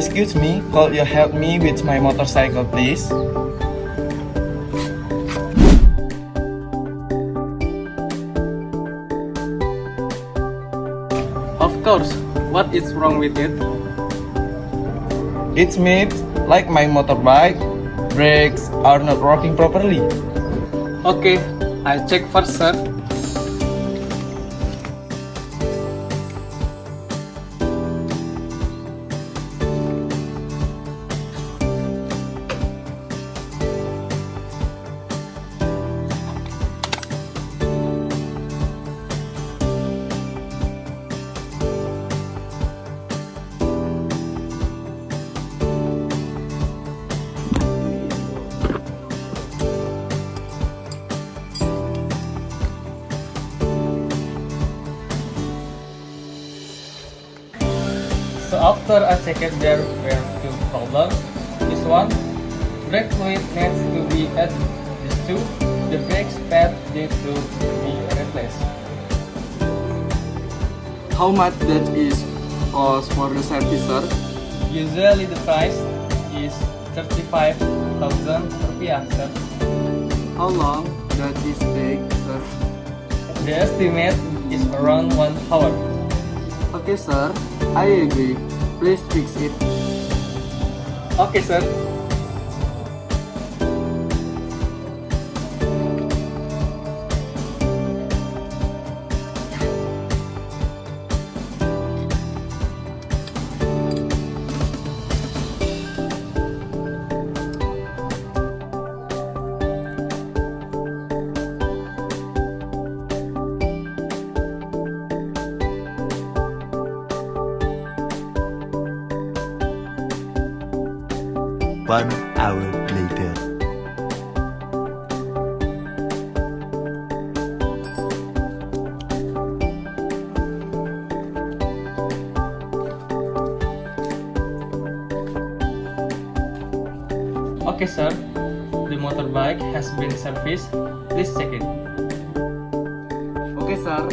Excuse me, could you help me with my motorcycle, please? Of course. What is wrong with it? It's made like my motorbike. Brakes are not working properly. Okay, I check first, sir. So after I checked, there were two problems. This one, brake fluid needs to be added. This two, the brake pad needs to be replaced. How much that is cost for the service, sir? Usually the price is 35,000 rupiah, sir. How long does this take, sir? The estimate is around 1 hour. Okay, sir. I agree. Please fix it. Okay, sir. One hour later. Okay, sir. The motorbike has been serviced. Please check it. Okay, sir.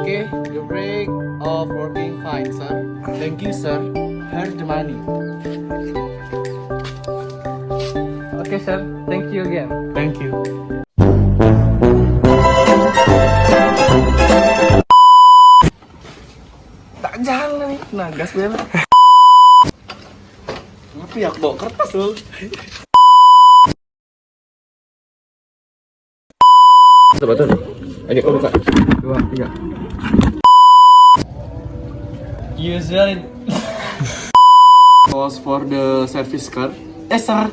Okay, the brake are working fine, sir. Thank you, sir. Here's the money. Okay, sir. Thank you again. Thank you. Tak jalan nih, nah gas bel. Tapi ya bawa kertas loh. Betul. Ayo kau buka. 2, 3. Usually Cost for the service car. Sir.